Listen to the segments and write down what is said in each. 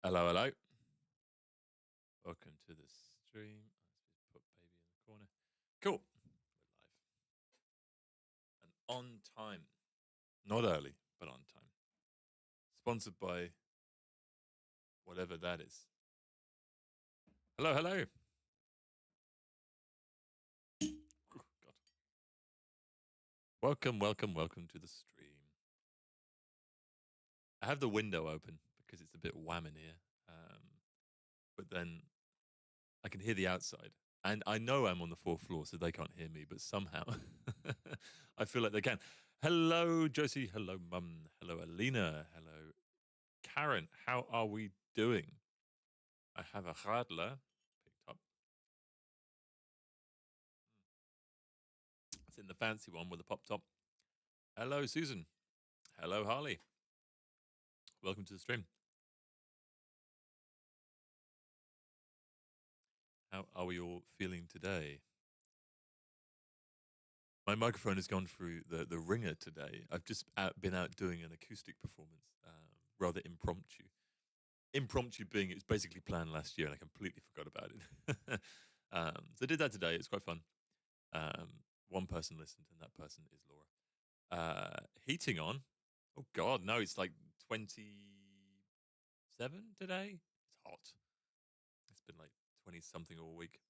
Hello, hello. Welcome to the stream. Let's just put baby in the corner. Cool. We're live and on time. Not early, but on time. Sponsored by whatever that is. Hello, hello. Oh, God. Welcome to the stream. I have the window open because it's a bit wham in here. But then I can hear the outside. And I know I'm on the fourth floor, so they can't hear me, but somehow I feel like they can. Hello, Josie. Hello, Mum. Hello, Alina. Hello, Karen. How are we doing? I have a radler picked up. It's in the fancy one with a pop top. Hello, Susan. Hello, Harley. Welcome to the stream. How are we all feeling today? My microphone has gone through the ringer today. I've just been out doing an acoustic performance, rather impromptu. Impromptu being it was basically planned last year and I completely forgot about it. So I did that today. It's quite fun. One person listened and that person is Laura. Heating on. Oh God, no! It's like 27 today. It's hot. It's been like 20 something all week.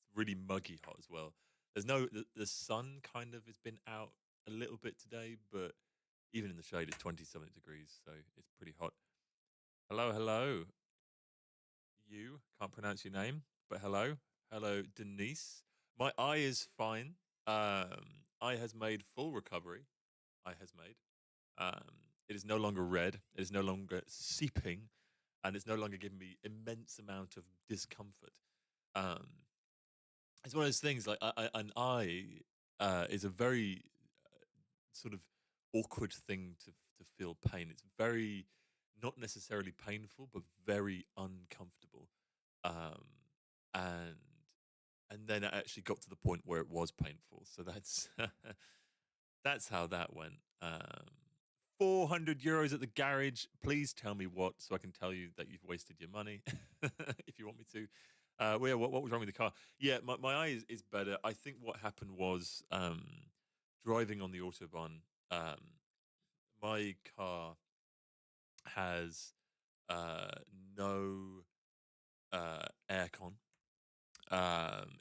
It's really muggy hot as well. There's no the sun kind of has been out a little bit today, but even in the shade, it's 20 something degrees, so it's pretty hot. Hello, hello. You can't pronounce your name, but hello, hello, Denise. My eye is fine. Eye has made full recovery. Eye has made. It is no longer red. It is no longer seeping, and it's no longer giving me immense amount of discomfort. Um, it's one of those things like an eye is a very sort of awkward thing to feel pain. It's very not necessarily painful, but very uncomfortable. Um, and and then it actually got to the point where it was painful. So that's that's how that went. 400 euros at the garage. Please tell me what, so I can tell you that you've wasted your money if you want me to. Well, yeah, what was wrong with the car? Yeah, my eye is better. I think what happened was driving on the autobahn. My car has no aircon.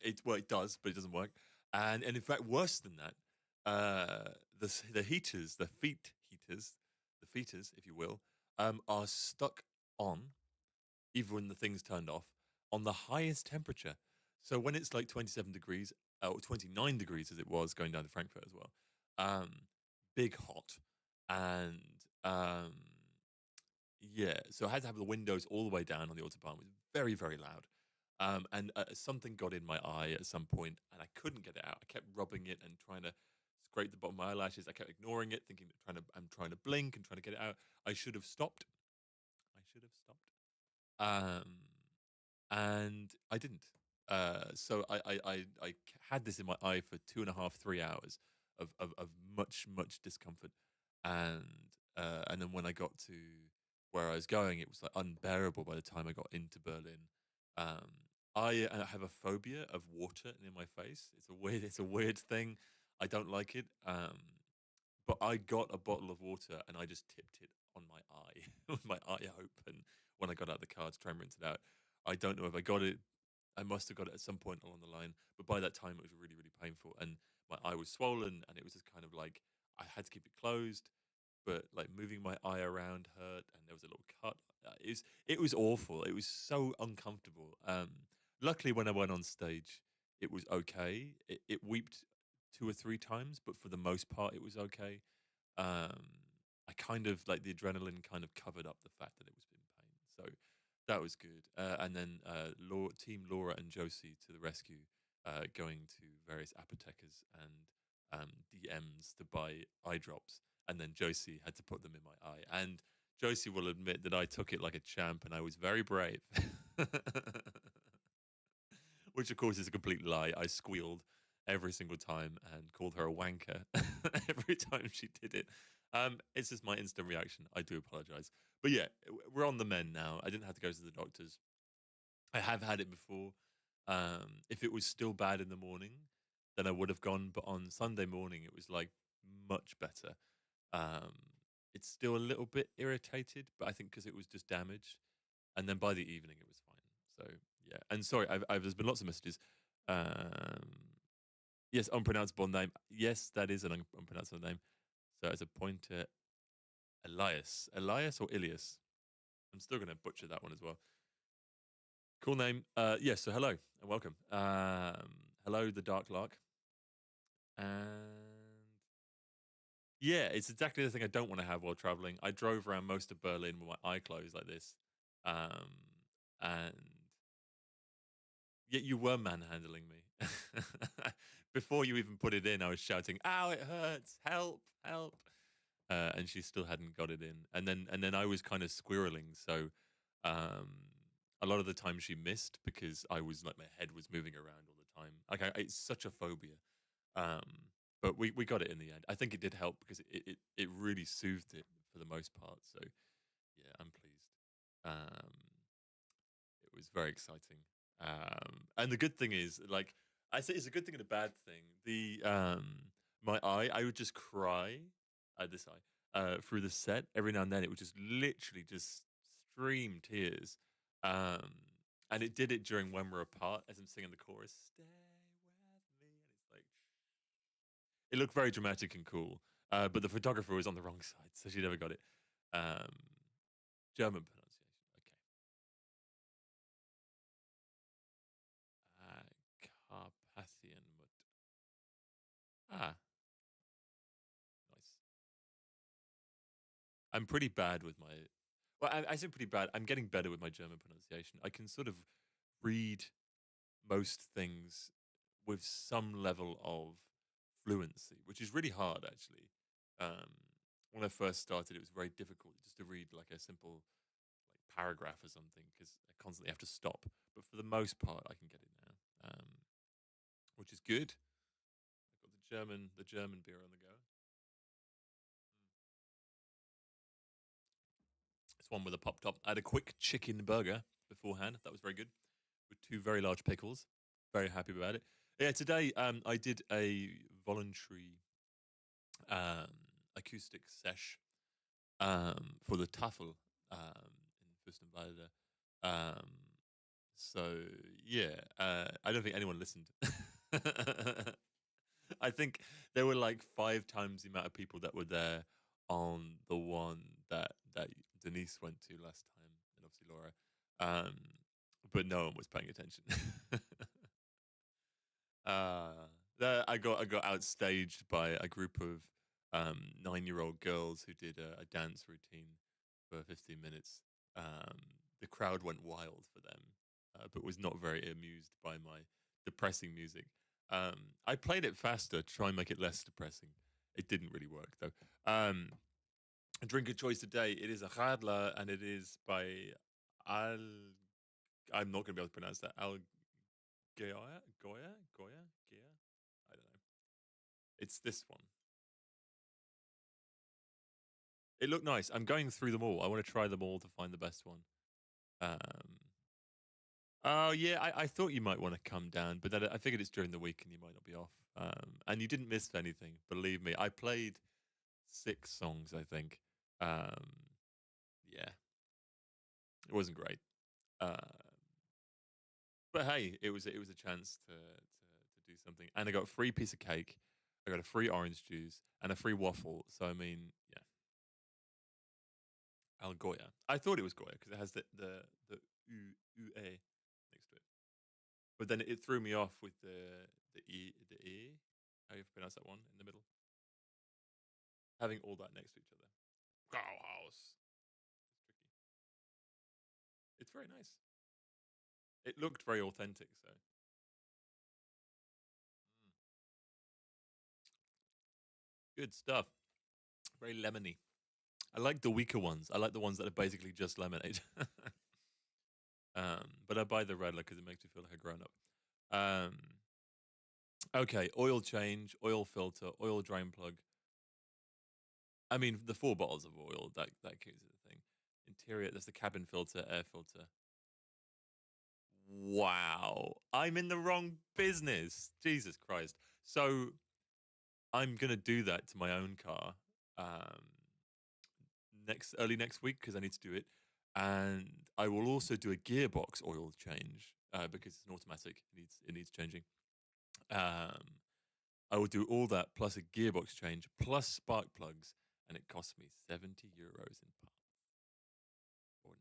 It does, but it doesn't work. And in fact, worse than that, the heaters, the feet heaters, the feeters, if you will, are stuck on even when the thing's turned off on the highest temperature. So when it's like 27 degrees or 29 degrees as it was going down to Frankfurt as well, um, big hot, and yeah, so I had to have the windows all the way down on the autobahn. It was very, very loud. And something got in my eye at some point, and I couldn't get it out. I kept rubbing it and trying to scrape the bottom of my eyelashes. I kept ignoring it, thinking, I'm trying to blink and trying to get it out. I should have stopped. I should have stopped. Um, and I didn't. So I had this in my eye for 2.5, 3 hours of much discomfort, and then when I got to where I was going, it was like unbearable by the time I got into Berlin. I have a phobia of water near my face. It's a weird thing. I don't like it. But I got a bottle of water and I just tipped it on my eye with my eye open when I got out of the car to try and rinse it out. I don't know if I got it. I must have got it at some point along the line, but by that time it was really, really painful, and my eye was swollen, and it was just kind of like I had to keep it closed, but like moving my eye around hurt, and there was a little cut. It was awful. It was so uncomfortable. Luckily, when I went on stage, it was okay. It weeped 2 or 3 times, but for the most part, it was okay. Um, I kind of like the adrenaline kind of covered up the fact that it was in pain. So that was good. And then Team Laura and Josie to the rescue, going to various apothecars and DMs to buy eye drops. And then Josie had to put them in my eye. And Josie will admit that I took it like a champ and I was very brave. Which, of course, is a complete lie. I squealed every single time and called her a wanker every time she did it. It's just my instant reaction. I do apologize. But yeah, we're on the mend now. I didn't have to go to the doctors. I have had it before. If it was still bad in the morning, then I would have gone. But on Sunday morning, it was like much better. Um, it's still a little bit irritated, but I think because it was just damaged. And then by the evening, it was fine. So yeah. And sorry, there's been lots of messages. Um, yes, unpronounceable name. Yes, that is an unpronounceable name. So as a pointer, Elias or Ilias. I'm still going to butcher that one as well. Cool name. Yes. So hello and welcome. Hello, the Dark Lark. And yeah, it's exactly the thing I don't want to have while traveling. I drove around most of Berlin with my eye closed like this, um, and yet you were manhandling me before you even put it in. I was shouting, "Ow! It hurts! Help! Help!" And she still hadn't got it in. And then I was kind of squirreling, so um, a lot of the time she missed because I was like my head was moving around all the time. Like it's such a phobia. Um, but we got it in the end. I think it did help because it really soothed it for the most part. So yeah, I'm pleased. It was very exciting. And the good thing is, like I say, it's a good thing and a bad thing. The my eye, I would just cry this eye through the set every now and then. It would just literally just stream tears. Um, and it did it during When We're Apart as I'm singing the chorus. Stay with me, and it's like it looked very dramatic and cool. But the photographer was on the wrong side, so she never got it. Um, German pronunciation. Okay. Carpathian Mud. Ah, nice. I'm pretty bad with my. Well, I say pretty bad. I'm getting better with my German pronunciation. I can sort of read most things with some level of fluency, which is really hard actually. Um, when I first started, it was very difficult just to read like a simple like paragraph or something because I constantly have to stop. But for the most part, I can get it now, which is good. I've got the German beer on the go. It's one with a pop top. I had a quick chicken burger beforehand. That was very good with two very large pickles. Very happy about it. Yeah, today I did a voluntary um, acoustic sesh for the Tafel in Fürstenwalde. Um, so yeah, I don't think anyone listened. I think there were like 5 times the amount of people that were there on the one that Denise went to last time, and obviously Laura. Um, but no one was paying attention. uh, I got outstaged by a group of 9-year-old girls who did a dance routine for 15 minutes. Um, the crowd went wild for them, but was not very amused by my depressing music. I played it faster to try and make it less depressing. It didn't really work though. A drink of choice today. It is a Radler, and it is by Al. I'm not going to be able to pronounce that. Al Goya. I don't know. It's this one. It looked nice. I'm going through them all. I want to try them all to find the best one. Um, oh yeah, I thought you might want to come down, but then I figured it's during the week and you might not be off. And you didn't miss anything, believe me. I played 6 songs, I think. Um, yeah, it wasn't great. Uh, but hey, it was a chance to do something, and I got a free piece of cake. I got a free orange juice and a free waffle. So I mean, yeah, Al Goya. I thought it was Goya because it has the U A next to it. But then it threw me off with the e. How do you pronounce that one in the middle? Having all that next to each other. Gauhaus. It's tricky. It's very nice. It looked very authentic. So good stuff. Very lemony. I like the weaker ones. I like the ones that are basically just lemonade. But I buy the Redler because it makes me feel like a grown up. Okay, oil change, oil filter, oil drain plug. I mean, the 4 bottles of oil, that counts as a thing. Interior, that's the cabin filter, air filter. Wow. I'm in the wrong business. Jesus Christ. So, I'm gonna do that to my own car, um, early next week because I need to do it, and I will also do a gearbox oil change, because it's an automatic, it needs changing. Um, I will do all that plus a gearbox change, plus spark plugs, and it costs me €70 in parts or 9.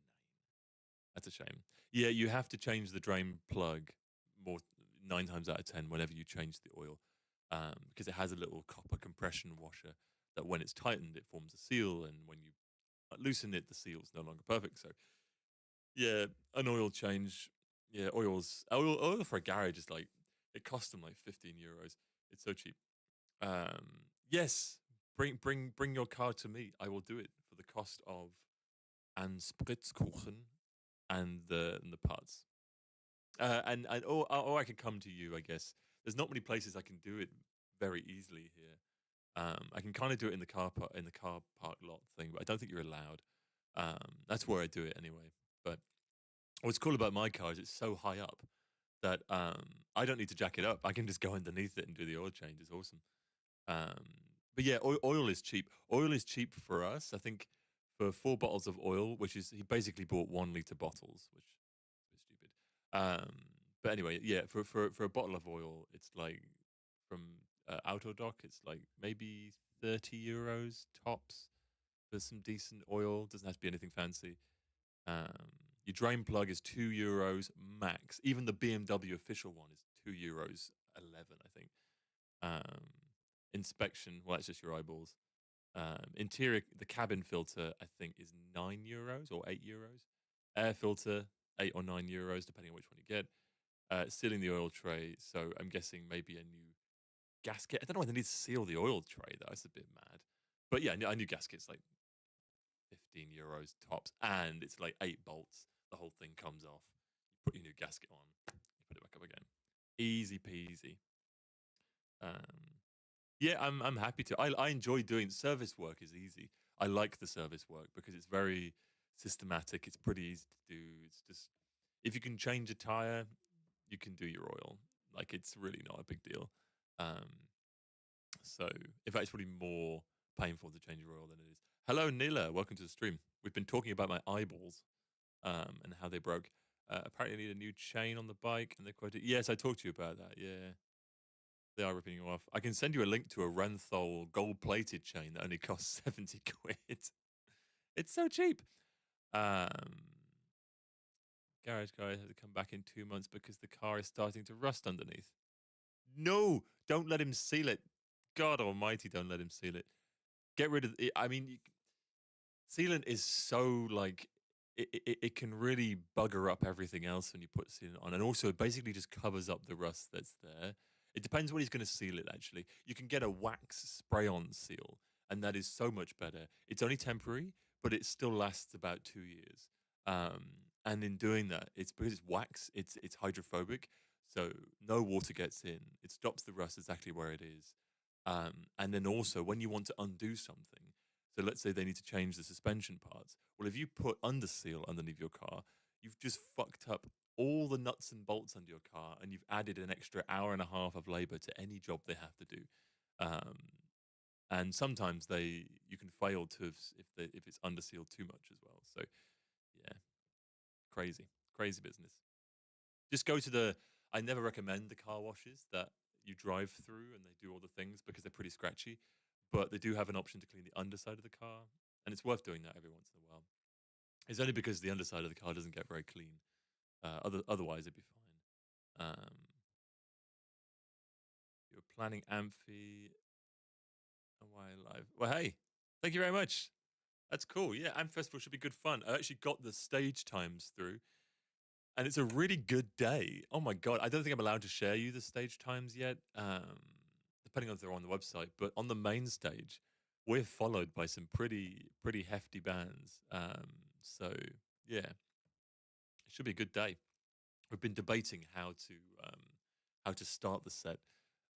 That's a shame. Yeah, you have to change the drain plug more 9 times out of 10 whenever you change the oil, because it has a little copper compression washer that when it's tightened, it forms a seal, and when you loosen it, the seal's no longer perfect. So, yeah, an oil change. Yeah, oil for a garage is like it costs them like €15. It's so cheap. Yes, bring your car to me. I will do it for the cost of an Spritzkuchen and the parts. And or I could come to you. I guess there's not many places I can do it very easily here. I can kind of do it in the car park lot thing, but I don't think you're allowed. That's where I do it anyway. But what's cool about my car is it's so high up that I don't need to jack it up. I can just go underneath it and do the oil change. It's awesome. Um, but yeah, oil is cheap. Oil is cheap for us. I think for 4 bottles of oil, which is he basically bought 1 liter bottles, which is a bit stupid. Um, but anyway, yeah, for a bottle of oil, it's like from Autodoc, it's like maybe €30 tops for some decent oil. Doesn't have to be anything fancy. Um, your drain plug is €2 max. Even the BMW official one is €2.11, I think. Um, inspection, well, that's just your eyeballs. Interior, the cabin filter, I think, is €9 or €8. Air filter, €8 or €9, depending on which one you get. Sealing the oil tray, so I'm guessing maybe a new gasket. I don't know why they need to seal the oil tray, though. It's a bit mad. But yeah, a new gasket's like €15 tops, and it's like 8 bolts. The whole thing comes off. You put your new gasket on, you put it back up again. Easy peasy. Um, Yeah, I'm happy to. I enjoy doing service work is easy. I like the service work because it's very systematic. It's pretty easy to do. It's just if you can change a tire, you can do your oil. Like it's really not a big deal. Um, so in fact, it's probably more painful to change your oil than it is. Hello, Nila. Welcome to the stream. We've been talking about my eyeballs and how they broke. Apparently, I need a new chain on the bike, and they quoted. Yes, I talked to you about that. Yeah. They are ripping you off. I can send you a link to a Renthal gold-plated chain that only costs 70 quid. It's so cheap. Um, Garage guy has to come back in 2 months because the car is starting to rust underneath. No, don't let him seal it. God almighty, don't let him seal it. Get rid of it. I mean, sealant is so like it can really bugger up everything else when you put sealant on, and also it basically just covers up the rust that's there. It depends when he's going to seal it. Actually, you can get a wax spray-on seal, and that is so much better. It's only temporary, but it still lasts about 2 years. Um, and in doing that, it's because it's wax. It's hydrophobic, so no water gets in. It stops the rust exactly where it is. And then also when you want to undo something, so let's say they need to change the suspension parts. Well, if you put under seal underneath your car, you've just fucked up all the nuts and bolts under your car, and you've added an extra hour and a half of labor to any job they have to do. Um, and sometimes you can fail to if it's under sealed too much as well. So yeah, crazy business. Just go to the. I never recommend the car washes that you drive through and they do all the things because they're pretty scratchy. But they do have an option to clean the underside of the car, and it's worth doing that every once in a while. It's only because the underside of the car doesn't get very clean. Otherwise, it'd be fine. You're planning Amphi and why live? Well, hey, thank you very much. That's cool. Yeah, Amph Festival should be good fun. I actually got the stage times through, and it's a really good day. Oh my god, I don't think I'm allowed to share you the stage times yet, depending on if they're on the website. But on the main stage, we're followed by some pretty hefty bands. So yeah, it should be a good day. We've been debating how to start the set,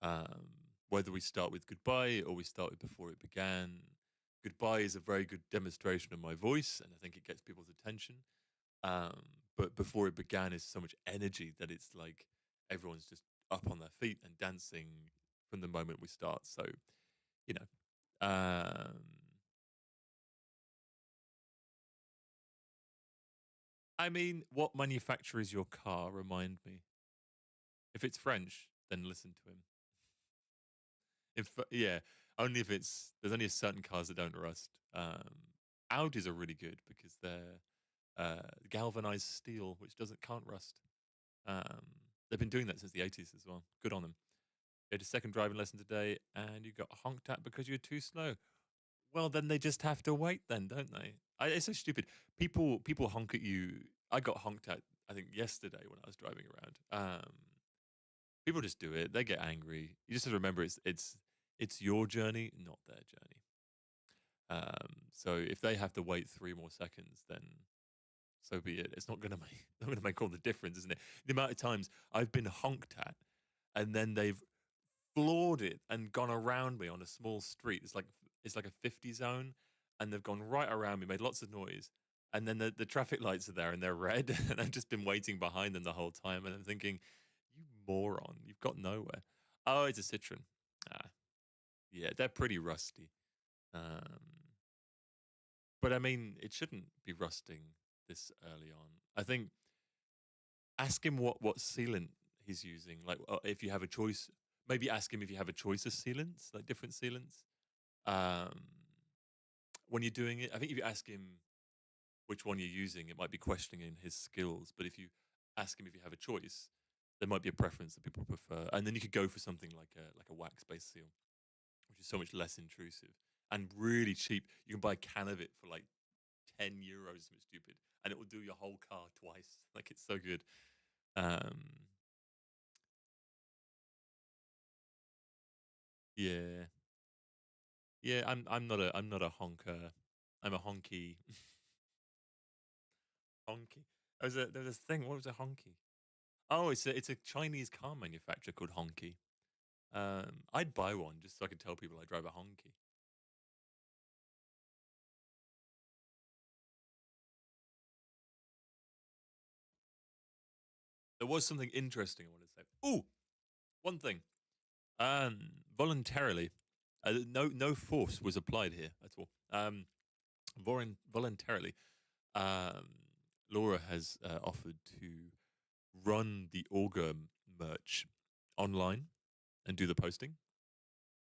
um, whether we start with goodbye or we start with before it began. Goodbye is a very good demonstration of my voice, and I think it gets people's attention. Um, but before it began, is so much energy that it's like everyone's just up on their feet and dancing from the moment we start. So you know, I mean, what manufacturer is your car? Remind me. If it's French, then listen to him. If yeah, only if it's there's only certain cars that don't rust. Audis are really good because they're galvanized steel, which doesn't can't rust. Um, they've been doing that since the 80s as well. Good on them. You had a second driving lesson today, and you got honked at because you're too slow. Well, then they just have to wait, then, don't they? It's so stupid. People honk at you. I got honked at, I think, yesterday when I was driving around. People just do it. They get angry. You just have to remember it's your journey, not their journey. So if they have to wait 3 more seconds, then so be it. It's not gonna make not gonna make all the difference, isn't it? The amount of times I've been honked at, and then they've floored it and gone around me on a small street. It's like a 50 zone, and they've gone right around me, made lots of noise, and then the traffic lights are there and they're red, and I've just been waiting behind them the whole time, and I'm thinking, you moron, you've got nowhere. Oh, it's a Citroen. Ah, yeah, they're pretty rusty. Um, but I mean, it shouldn't be rusting this early on. I think ask him what sealant he's using. Like, if you have a choice, maybe ask him if you have a choice of sealants, like different sealants. Um, when you're doing it, I think if you ask him which one you're using, it might be questioning his skills. But if you ask him if you have a choice, there might be a preference that people prefer, and then you could go for something like a wax-based seal, which is so much less intrusive and really cheap. You can buy a can of it for like 10 euros, something stupid, and it will do your whole car twice. Like it's so good. Um, yeah, yeah. I'm not a honker. I'm a honky. Honky. There's a thing. What was a honky? Oh, it's a Chinese car manufacturer called Honky. I'd buy one just so I could tell people I drive a Honky. There was something interesting I wanted to say. Oh, one thing. Voluntarily, no force was applied here at all. Voluntarily, um, Laura has offered to run the Auger merch online and do the posting,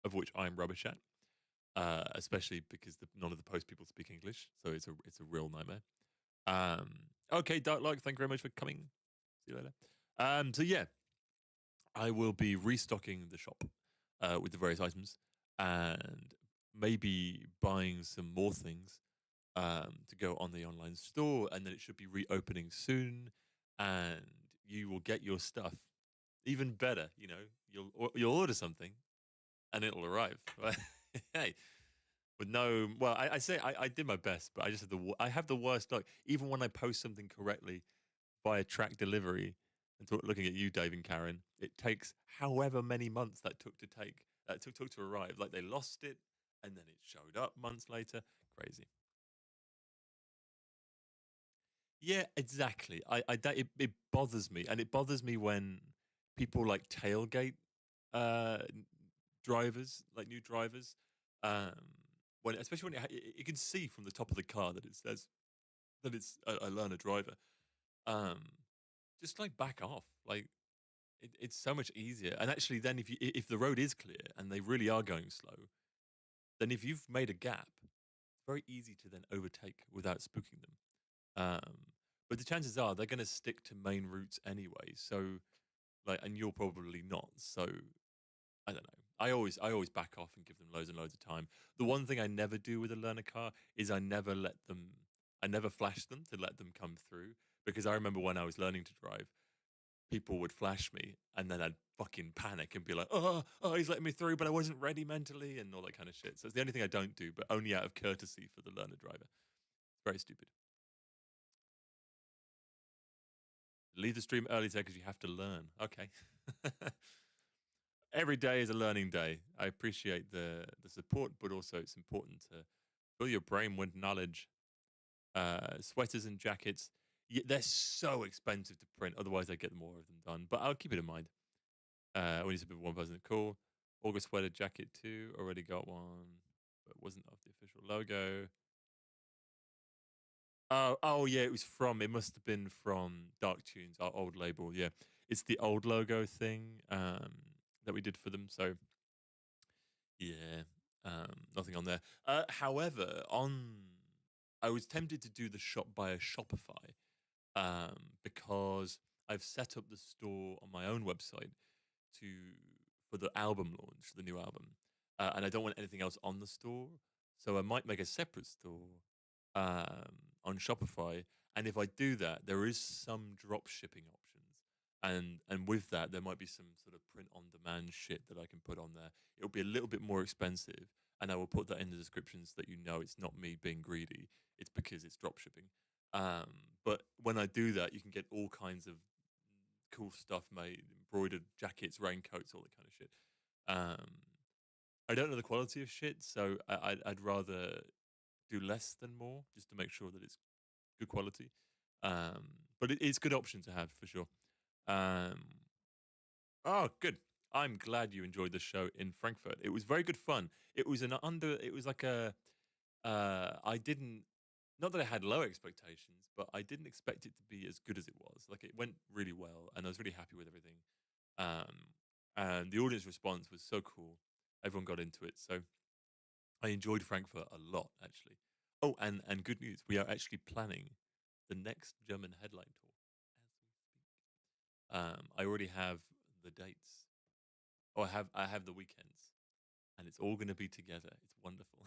of which I'm rubbish at, especially because none of the post people speak English, so it's a real nightmare. Um, okay, Dark Like, thank you very much for coming. See you later. So yeah, I will be restocking the shop with the various items and maybe buying some more things to go on the online store, and then it should be reopening soon, and you will get your stuff. Even better, you'll order something and it'll arrive. Hey, but no, well, I say I did my best, but I just I have the worst luck. Even when I post something correctly via track delivery, and looking at you, Dave and Karen, it takes however many months that took to arrive. Like they lost it, and then it showed up months later. Crazy. Yeah, exactly. It bothers me, and it bothers me when people like tailgate uh, n- drivers, like new drivers. Um, when especially when you can see from the top of the car that it says that it's a learner driver. Um, just like back off. Like it's so much easier. And actually, then if the road is clear and they really are going slow, then if you've made a gap, it's very easy to then overtake without spooking them. But the chances are they're going to stick to main routes anyway. So like, and you're probably not. So I don't know. I always back off and give them loads and loads of time. The one thing I never do with a learner car is I never flash them to let them come through, because I remember when I was learning to drive, people would flash me and then I'd fucking panic and be like, oh, he's letting me through, but I wasn't ready mentally and all that kind of shit. So it's the only thing I don't do, but only out of courtesy for the learner driver. It's very stupid. Leave the stream early today because you have to learn. Okay. Every day is a learning day. I appreciate the support, but also it's important to Fill your brain with knowledge. Sweaters and jackets. Yeah, they're so expensive to print. Otherwise, I get more of them done. But I'll keep it in mind. When you said one person, cool. Auger sweater jacket too. Already got one, but it wasn't of the official logo. Oh yeah, it was from. It must have been from Dark Tunes, our old label. Yeah, it's the old logo thing that we did for them. So yeah, nothing on there. However, on I was tempted to do the shop via Shopify because I've set up the store on my own website to for the album launch, the new album, and I don't want anything else on the store, so I might make a separate store on Shopify. And if I do that, there is some drop shipping options, and with that, there might be some sort of print on demand shit that I can put on there. It'll be a little bit more expensive, and I will put that in the description so that you know it's not me being greedy. It's because it's drop shipping. But when I do that, you can get all kinds of cool stuff made, embroidered jackets, raincoats, all that kind of shit. Um, I don't know the quality of shit, so I'd rather do less than more, just to make sure that it's good quality. Um, but it's a good option to have for sure. Um, oh, good. I'm glad you enjoyed the show in Frankfurt. It was very good fun. It was an under. It was like a. I didn't. Not that I had low expectations, but I didn't expect it to be as good as it was. Like it went really well, and I was really happy with everything. Um, and the audience response was so cool. Everyone got into it, so I enjoyed Frankfurt a lot, actually. Oh, and good news, we are actually planning the next German headline tour as we speak. I already have the dates. Oh, I have the weekends, and it's all going to be together. It's wonderful.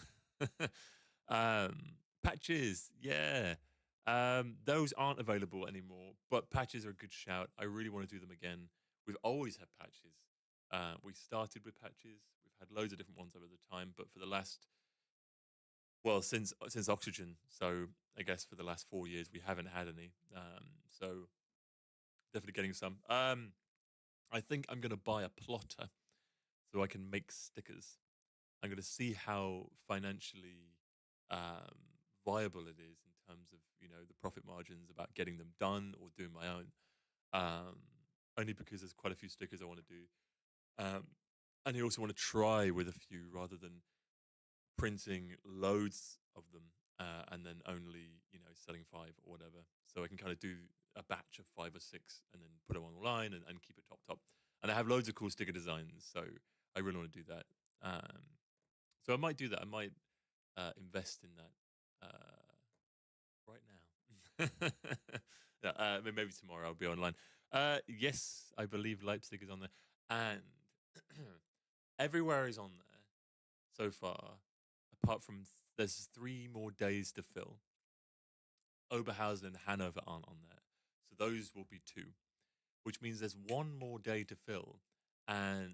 Patches, yeah. Those aren't available anymore, but patches are a good shout. I really want to do them again. We've always had patches. We started with patches. We've had loads of different ones over the time, but for the last well, since Oxygen, so I guess for the last 4 years we haven't had any. So definitely getting some. I think I'm gonna buy a plotter so I can make stickers. I'm gonna see how financially um, viable it is in terms of the profit margins about getting them done or doing my own. Um, Only because there's quite a few stickers I want to do, um, and I also want to try with a few rather than printing loads of them and then only selling five or whatever. So I can kind of do a batch of 5 or 6 and then put them online and keep it top. And I have loads of cool sticker designs, so I really want to do that. So I might do that. I might invest in that right now. Yeah, maybe tomorrow I'll be online. Yes, I believe Leipzig is on there, and everywhere is on there so far, apart from there's 3 more days to fill. Oberhausen and Hanover aren't on there, so those will be 2, which means there's 1 more day to fill, and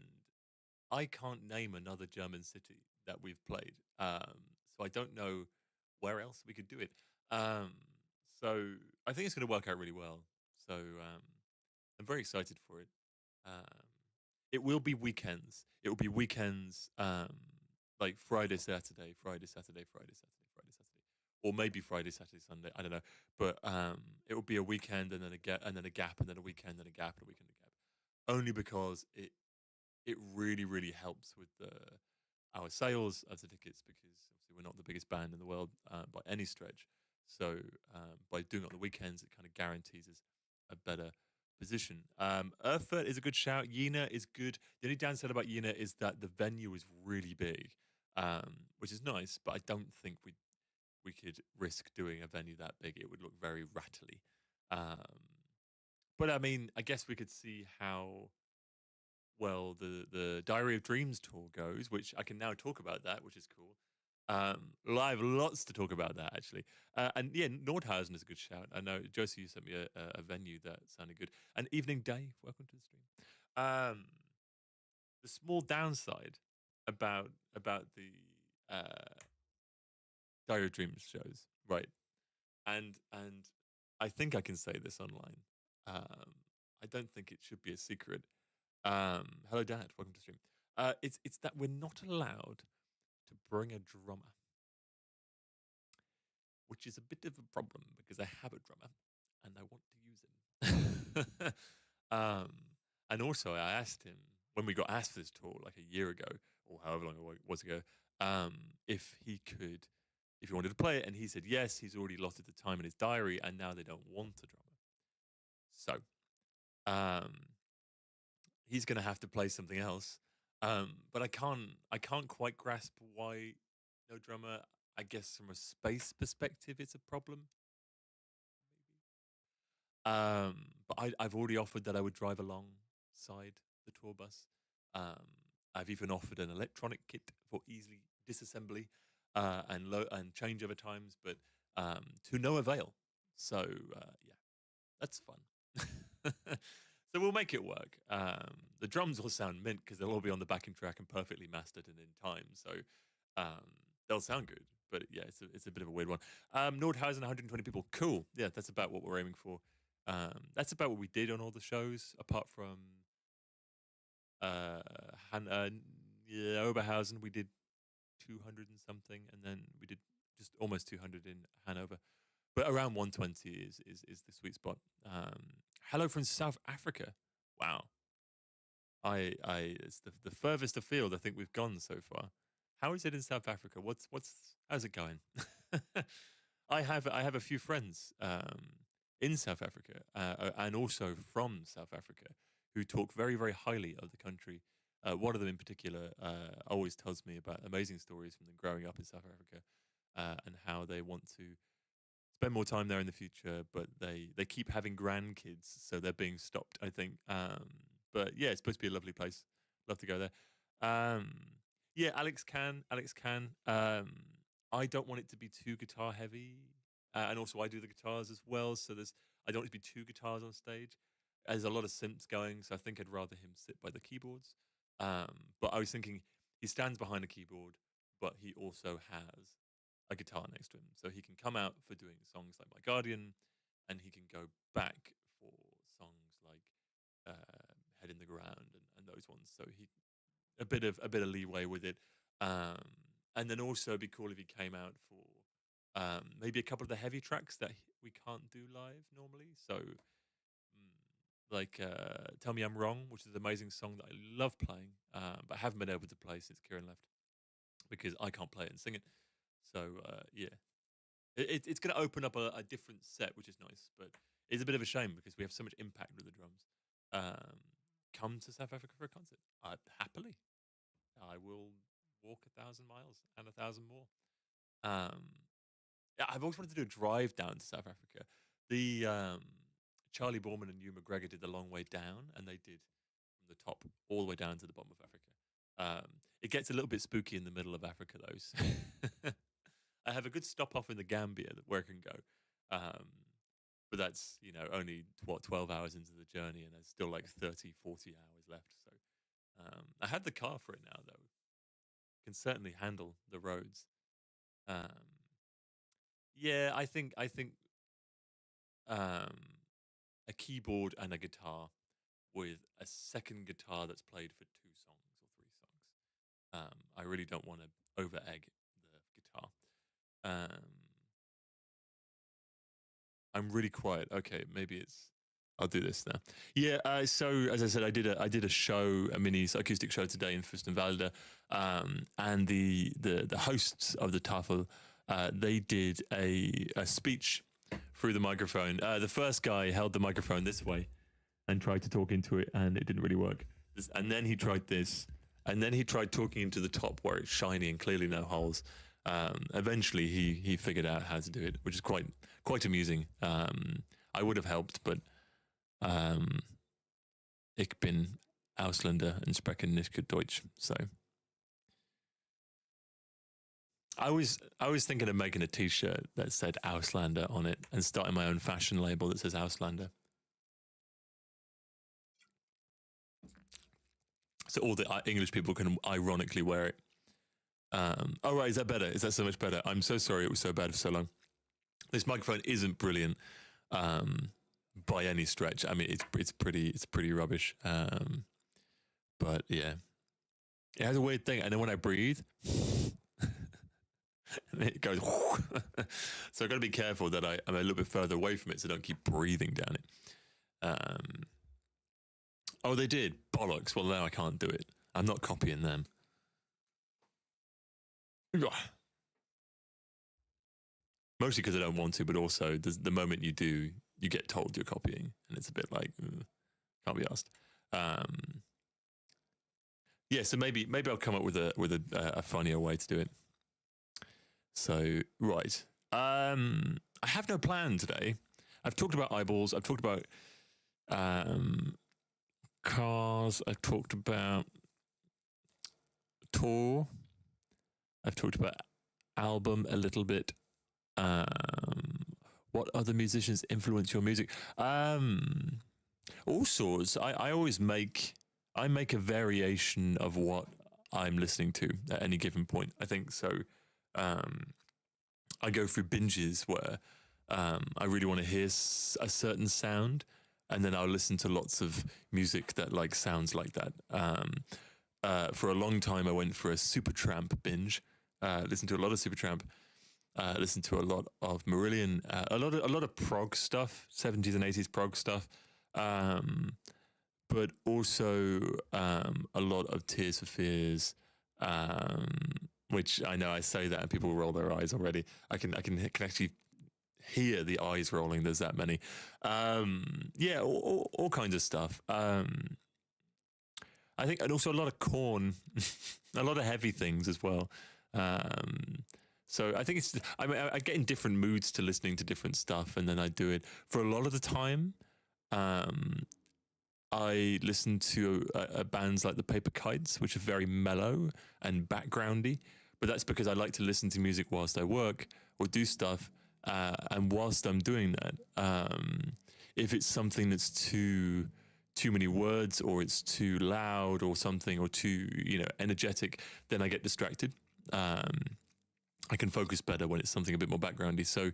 I can't name another German city that we've played, so I don't know where else we could do it. Um, so I think it's going to work out really well. So I'm very excited for it. Um, it will be weekends. It will be weekends, like Friday, Saturday, Friday, Saturday, Friday, Saturday, Friday, Saturday, or maybe Friday, Saturday, Sunday. I don't know, but it will be a weekend and then a gap, and then a gap, and then a weekend and a gap, and a weekend and a gap. Only because it really really helps with the our sales of the tickets because obviously we're not the biggest band in the world by any stretch. So by doing it on the weekends, it kind of guarantees us a better position. Erfurt is a good shout. Jena is good. The only downside about Jena is that the venue is really big, which is nice, but I don't think we could risk doing a venue that big. It would look very rattly. But I mean, I guess we could see how well the Diary of Dreams tour goes, which I can now talk about that, which is cool. Live, lots to talk about that actually, and yeah, Nordhausen is a good shout. I know Josie, you sent me a venue that sounded good. And Evening Day, welcome to the stream. The small downside about the Diary of Dreams shows, right? And I think I can say this online. Um, I don't think it should be a secret. Hello, Dad. Welcome to the stream. It's that we're not allowed to bring a drummer. which is a bit of a problem because I have a drummer and I want to use him. um, and also, I asked him when we got asked for this tour like a year ago or however long it was ago, um, if he could, if he wanted to play it, and he said yes. He's already allotted the time in his diary, and now they don't want a drummer. So um, he's going to have to play something else. But I can't quite grasp why no drummer. I guess from a space perspective, it's a problem. But I've already offered that I would drive alongside the tour bus. Um, I've even offered an electronic kit for easily disassembly and changeover times, but to no avail. So yeah, that's fun. So we'll make it work. The drums will sound mint because they'll all be on the backing track and perfectly mastered and in time. So um, they'll sound good. But yeah, it's a bit of a weird one. Nordhausen, 120 people. Cool. Yeah, that's about what we're aiming for. That's about what we did on all the shows, apart from uh, yeah, Oberhausen. We did 200 and something, and then we did just almost 200 in Hanover. But around 120 is the sweet spot. Hello from South Africa. Wow, I it's the furthest afield I think we've gone so far. How is it in South Africa? How's it going? I have a few friends in South Africa and also from South Africa who talk very very highly of the country. One of them in particular always tells me about amazing stories from them growing up in South Africa and how they want to spend more time there in the future, but they keep having grandkids, so they're being stopped, I think. But yeah, it's supposed to be a lovely place. Love to go there. Um, yeah, Alex can. I don't want it to be too guitar heavy, and also I do the guitars as well, so I don't want it to be two guitars on stage. There's a lot of synths going, so I think I'd rather him sit by the keyboards. But I was thinking he stands behind a keyboard, but he also has a guitar next to him. So he can come out for doing songs like My Guardian, and he can go back for songs like Head in the Ground and those ones. So he a bit of leeway with it. And then also it'd be cool if he came out for maybe a couple of the heavy tracks that we can't do live normally. So like Tell Me I'm Wrong, which is an amazing song that I love playing, but I haven't been able to play since Kieran left because I can't play it and sing it. So yeah, it's going to open up a different set, which is nice, but it's a bit of a shame because we have so much impact with the drums. Um, Come to South Africa for a concert. Happily, I will walk 1,000 miles and 1,000 more. Um, yeah, I've always wanted to do a drive down to South Africa. The Charlie Borman and Hugh McGregor did the long way down, and they did from the top all the way down to the bottom of Africa. It gets a little bit spooky in the middle of Africa, though. So I have a good stop off in the Gambia where I can go. Um, but that's, only 12 hours into the journey and there's still like 30, 40 hours left. So I have the car for it now, though. Can certainly handle the roads. Um, yeah, I think um, a keyboard and a guitar with a second guitar that's played for 2 songs or 3 songs. I really don't want to over egg the guitar. Um, I'm really quiet. Okay, maybe I'll do this now. Yeah. So as I said, I did a show, a mini acoustic show today in Fürstenwalde, and the hosts of the Tafel, they did a speech through the microphone. The first guy held the microphone this way and tried to talk into it, and it didn't really work. And then he tried this, and then he tried talking into the top where it's shiny and clearly no holes. Eventually, he figured out how to do it, which is quite amusing. I would have helped, but ich bin Ausländer und spreche nicht Deutsch. So I was thinking of making a T-shirt that said Ausländer on it and starting my own fashion label that says Ausländer. So all the English people can ironically wear it. Oh right, is that better? Is that so much better? I'm so sorry it was so bad for so long. This microphone isn't brilliant by any stretch. I mean, it's pretty rubbish. But yeah, it has a weird thing, and then when I breathe, and it goes. So I've got to be careful that I'm a little bit further away from it, so I don't keep breathing down it. Oh, they did bollocks. Well, now I can't do it. I'm not copying them. Mostly because I don't want to, but also the moment you do, you get told you're copying, and it's a bit like can't be asked. Yeah, so maybe I'll come up with a funnier way to do it. So right, I have no plan today. I've talked about eyeballs. I've talked about cars. I've talked about tour. I've talked about album a little bit. What other musicians influence your music? All sorts. I always make a variation of what I'm listening to at any given point. I think so. I go through binges where I really want to hear a certain sound, and then I'll listen to lots of music that like sounds like that. For a long time, I went for a Supertramp binge. Listened to a lot of Supertramp. Listened to a lot of Marillion. A lot of prog stuff, 70s and 80s prog stuff. But also a lot of Tears for Fears. Which I know I say that and people roll their eyes already. I can actually hear the eyes rolling. There's that many. Yeah, all kinds of stuff. I think, and also a lot of Korn, a lot of heavy things as well. So I think I get in different moods to listening to different stuff, and then I do it. For a lot of the time, I listen to bands like the Paper Kites, which are very mellow and backgroundy. But that's because I like to listen to music whilst I work or do stuff. And whilst I'm doing that, if it's something that's too many words, or it's too loud or something, or too energetic, then I get distracted. I can focus better when it's something a bit more backgroundy. So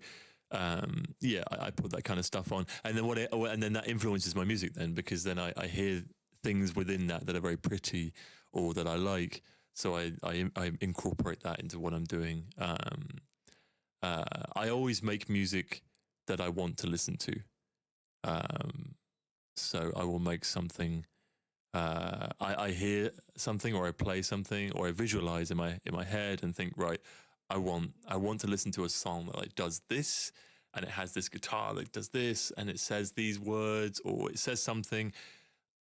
yeah, I put that kind of stuff on, and then and then that influences my music then, because then I hear things within that are very pretty or that I like. So I incorporate that into what I'm doing. I always make music that I want to listen to. So I will make something. I hear something, or I play something, or I visualize in my head and think, right, I want to listen to a song that like does this, and it has this guitar that does this, and it says these words, or it says something,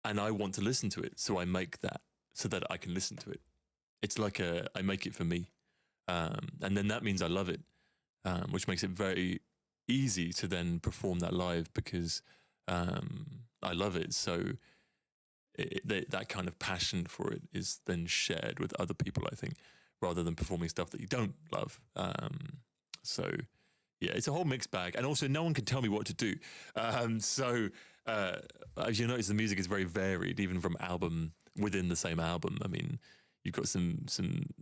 and I want to listen to it. So I make that so that I can listen to it. It's like I make it for me, and then that means I love it, which makes it very easy to then perform that live, because I love it. So that kind of passion for it is then shared with other people, I think, rather than performing stuff that you don't love. So yeah, it's a whole mixed bag, and also no one can tell me what to do. So as you notice, the music is very varied, even from album within the same album. I mean, you've got some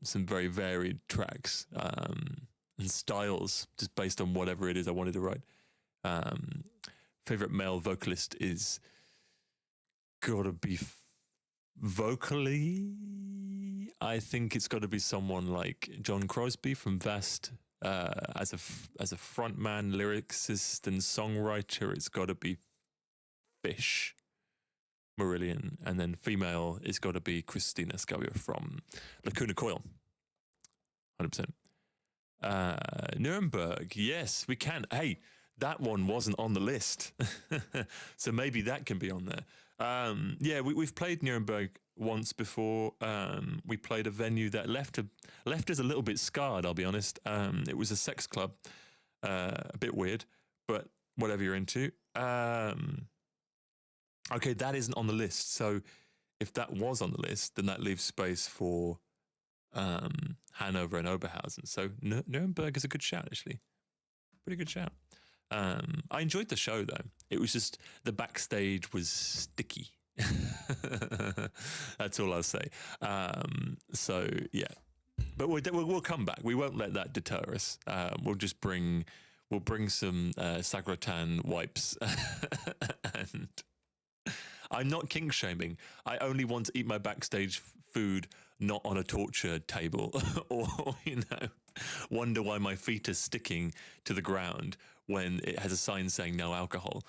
very varied tracks and styles, just based on whatever it is I wanted to write. Favorite male vocalist is gotta be vocally. I think it's got to be someone like John Crosby from Vast. As a frontman, lyricist, and songwriter, it's got to be Fish, Marillion, and then female, it's got to be Christina Scavia from Lacuna Coil. 100%. Nuremberg, yes, we can. Hey, that one wasn't on the list, so maybe that can be on there. Yeah, we've played Nuremberg once before. We played a venue that left us a little bit scarred, I'll be honest. It was a sex club, a bit weird, but whatever you're into. Okay, that isn't on the list. So if that was on the list, then that leaves space for Hanover and Oberhausen. So Nuremberg is a good shout, actually. Pretty good shout. I enjoyed the show, though. It was just the backstage was sticky. That's all I'll say. So yeah, but we'll come back. We won't let that deter us. We'll bring some Sagrotan wipes, and I'm not kink shaming. I only want to eat my backstage food not on a torture table, or wonder why my feet are sticking to the ground when it has a sign saying no alcohol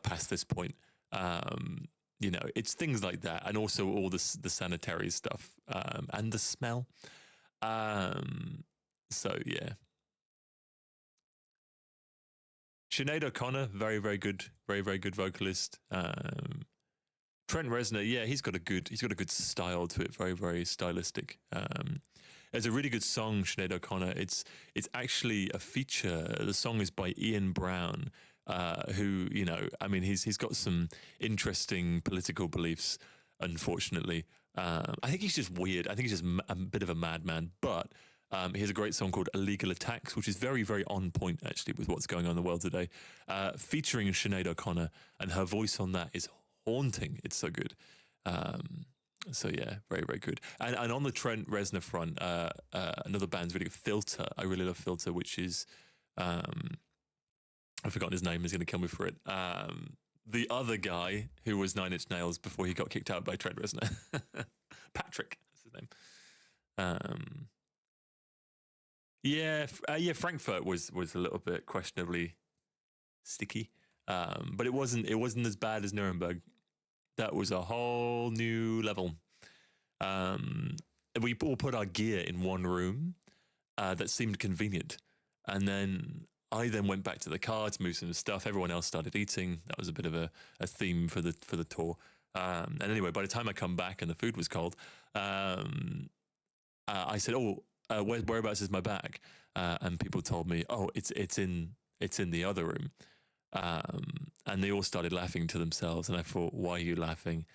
past this point. It's things like that, and also all the sanitary stuff and the smell. So yeah, Sinead O'Connor, very very good, very very good vocalist. Trent Reznor, yeah, he's got a good style to it, very very stylistic. There's a really good song, Sinead O'Connor. It's actually a feature. The song is by Ian Brown, who he's got some interesting political beliefs. Unfortunately, I think he's just weird. I think he's just a bit of a madman. But he has a great song called "Illegal Attacks," which is very very on point actually with what's going on in the world today, featuring Sinead O'Connor, and her voice on that is haunting. It's so good. So yeah, very very good. And on the Trent Reznor front, another band's really good, Filter. I really love Filter, which is I've forgotten his name. He's going to kill me for it. The other guy who was Nine Inch Nails before he got kicked out by Trent Reznor, Patrick, that's his name. Yeah, Frankfurt was a little bit questionably sticky, but it wasn't as bad as Nuremberg. That was a whole new level. We all put our gear in one room that seemed convenient, and then I went back to the car to move some stuff. Everyone else started eating. That was a bit of a theme for the tour. And anyway, by the time I come back and the food was cold, I said, "Oh, whereabouts is my bag?" And people told me, "Oh, it's in the other room." And they all started laughing to themselves, and I thought, "Why are you laughing?"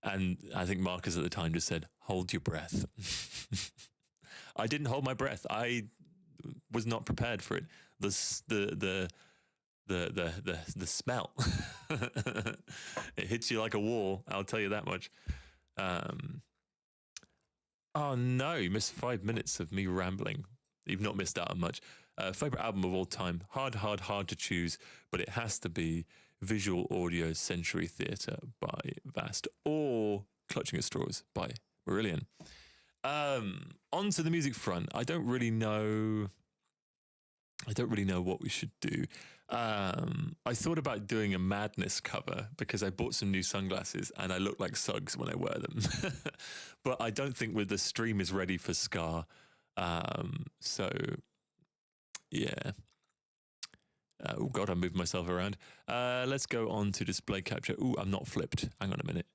And I think Marcus at the time just said, "Hold your breath." I didn't hold my breath. I was not prepared for it. The smell. It hits you like a wall. I'll tell you that much. Oh no, you missed 5 minutes of me rambling. You've not missed out on much. Favorite album of all time. Hard to choose, but it has to be Visual Audio Century Theatre by Vast or Clutching at Straws by Marillion. On to the music front. I don't really know what we should do. I thought about doing a Madness cover because I bought some new sunglasses and I look like Suggs when I wear them. But I don't think the stream is ready for Scar. So yeah. Oh God, I moved myself around. Let's go on to display capture. Ooh, I'm not flipped. Hang on a minute.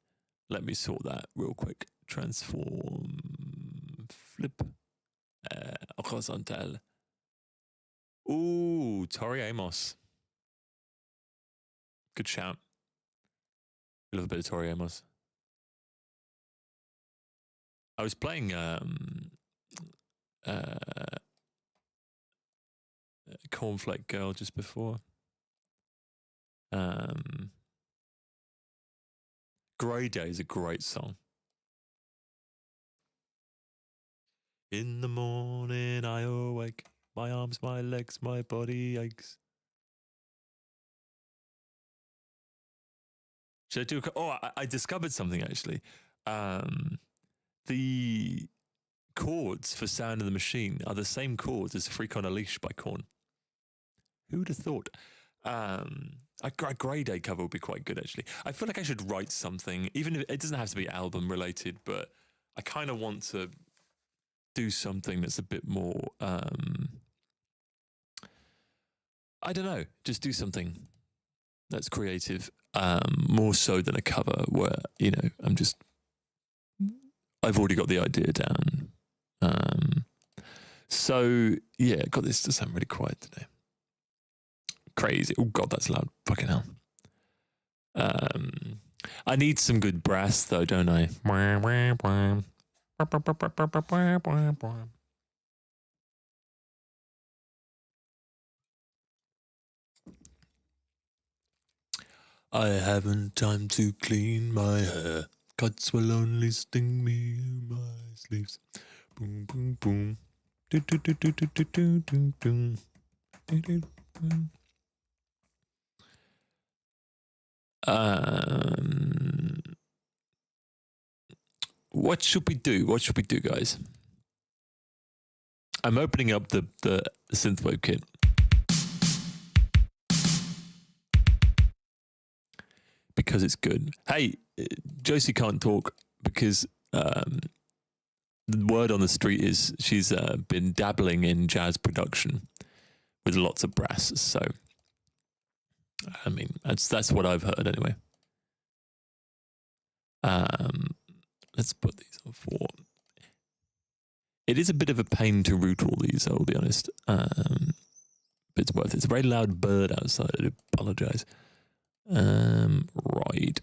Let me sort that real quick. Transform, flip, horizontal. Ooh, Tori Amos. Good shout. I love a bit of Tori Amos. I was playing Cornflake Girl just before. Grey Day is a great song. In the morning I awake, my arms, my legs, my body aches. Should I do? I discovered something actually. The chords for Sound of the Machine are the same chords as Freak on a Leash by Korn. Who'd have thought? A Grey Day cover would be quite good actually. I feel like I should write something, even if it doesn't have to be album related, but I kind of want to do something that's a bit more. I don't know. Just do something that's creative, more so than a cover where I've already got the idea down. So yeah, God, this does sound really quiet today. Crazy. Oh God, that's loud. Fucking hell. I need some good brass though, don't I? I haven't time to clean my hair. Cuts will only sting me in my sleeves. Boom, boom, boom. Do, do, do, do, do, do, do, do, do. Do, do, do. what should we do? What should we do, guys? I'm opening up the synthwave kit. Because it's good. Hey, Josie can't talk because the word on the street is she's been dabbling in jazz production with lots of brass. So, I mean, that's what I've heard anyway. Let's put these on 4. It is a bit of a pain to route all these, I'll be honest. But it's worth it. It's a very loud bird outside. I apologize. Ride.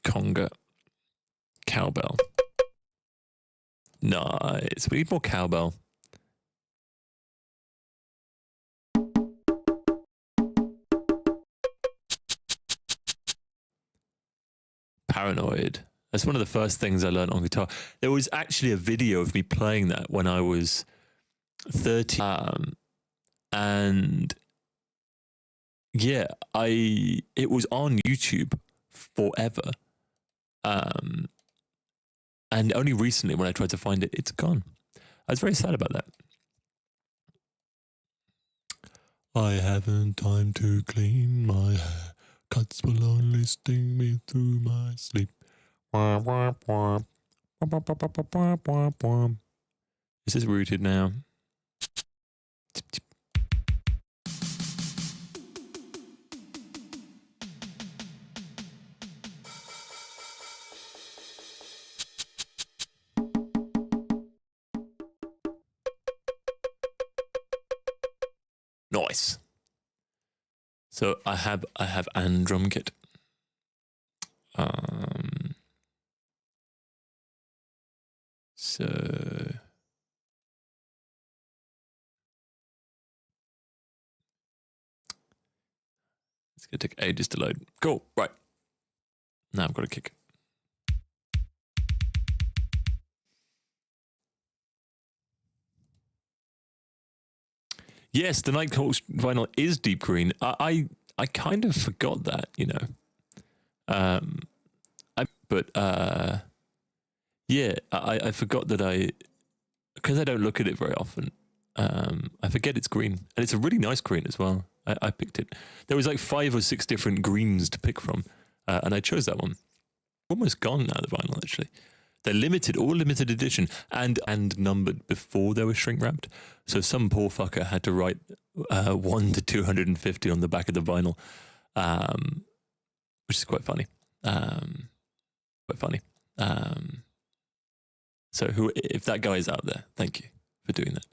Conga. Cowbell. Nice. We need more cowbell. Paranoid. That's one of the first things I learned on guitar. There was actually a video of me playing that when I was 13. And yeah, it was on YouTube forever. And only recently when I tried to find it, it's gone. I was very sad about that. I haven't time to clean my hair. Cuts will only sting me through my sleep. Is this rooted now? Nice. So I have an drum kit. So it's gonna take ages to load. Cool, right. Now I've got a kick. Yes, the Nighthawk's vinyl is deep green. I kind of forgot that, you know. Yeah, I forgot that because I don't look at it very often. I forget it's green, and it's a really nice green as well. I picked it. There was like 5 or 6 different greens to pick from, and I chose that one. Almost gone now, the vinyl, actually. They're limited, all limited edition, and numbered before they were shrink wrapped. So some poor fucker had to write 1 to 250 on the back of the vinyl, which is quite funny. So if that guy is out there, thank you for doing that.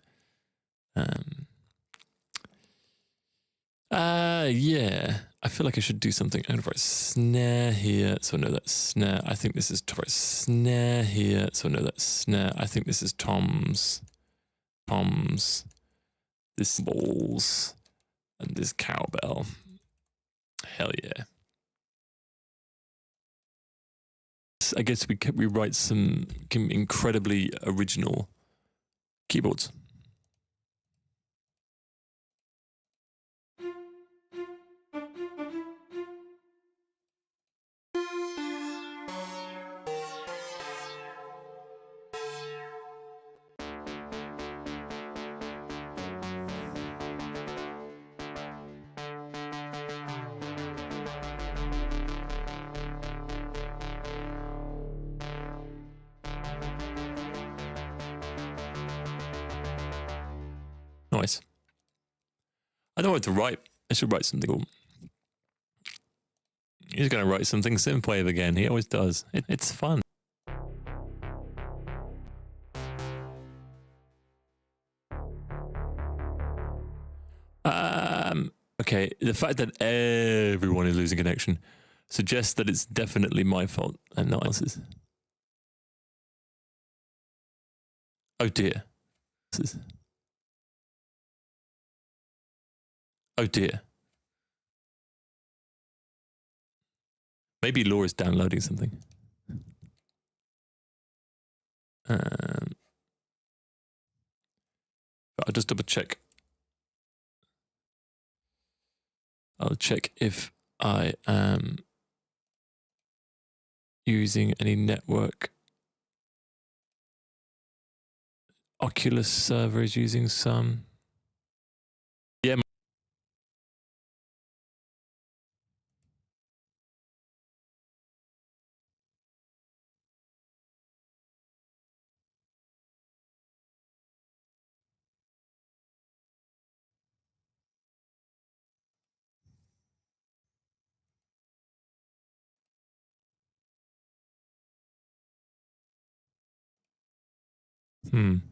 Yeah, I feel like I should do something. I'm going to write snare here, so I know that's snare. I think this is to write snare here, so I know that's snare. I think this is Tom's. This balls, and this cowbell. Hell yeah. I guess we write some incredibly original keyboards. Nice. I don't know what to write. I should write something cool. He's going to write something synthwave again. He always does. It's fun. Okay, the fact that everyone is losing connection suggests that it's definitely my fault and not else's. Oh dear. Oh dear. Maybe Laura's downloading something. But I'll just double check. I'll check if I am using any network Oculus server is using some. Yeah. Hmm.